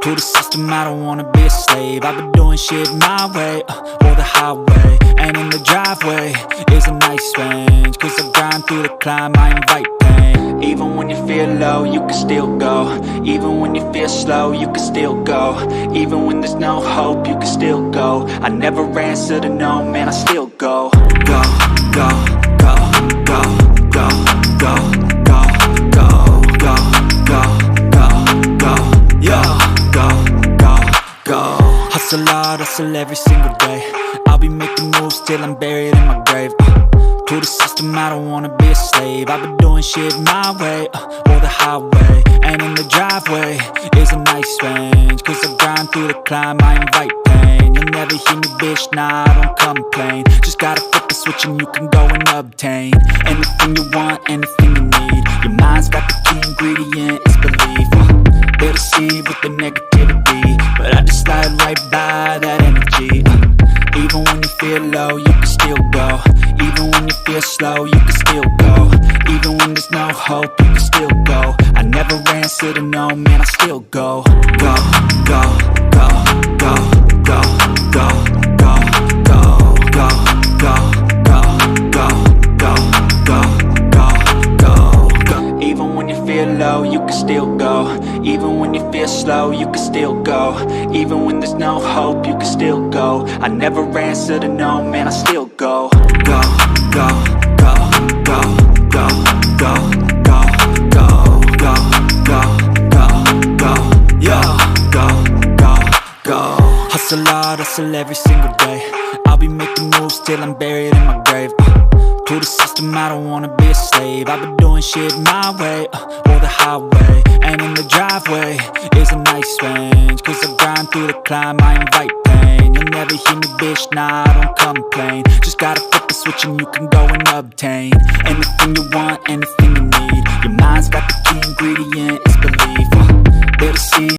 To the system, I don't wanna be a slave. I've been doing shit my way, or the highway. And in the driveway is a nice range, cause I grind through the climb, I invite pain. Even when you feel low, you can still go. Even when you feel slow, you can still go. Even when there's no hope, you can still go. I never answer to no, man, I still go. Go, go, go, go, go, go, go, go, go, go, go, go, yo, go, go, go. Hustle hard, hustle every single day. I'll be making moves till I'm buried in my grave. To the system, I don't wanna be a slave. I've been doing shit my way, or the highway. And in the driveway is a nice range, cause I grind through the climb, I invite pain. You'll never hear me, bitch, nah, I don't complain. Just gotta flip the switch and you can go and obtain anything you want, anything you need. Your mind's got the key ingredient, it's belief. They'll deceive with the negativity, but I just slide right by that energy. Even when you feel low, you can still go. Even when you feel slow, you can still go. Even when there's no hope, you can still go. I never answer to no, man, I still go. Go, go, go, go, go, go, go, go, go, go, go, go, go, go, go. Even when you feel low, you can still go. Even when you feel slow, you can still go. Even when there's no hope, you can still go. I never answer to no, man, I still go. Go, go, go, go, go, go, go, go, go, go, go, go, yo, go, go, go. Hustle hard, hustle every single day. I'll be making moves till I'm buried in my grave. To the system, I don't wanna be a slave. I've been doing shit my way, or the highway. And in the driveway is a nice range, cause I grind through the climb, I invite pain. You'll never hear me, bitch, nah, I don't complain. Just gotta flip the switch and you can go and obtain anything you want, anything you need. Your mind's got the key ingredient, it's belief. They'll deceive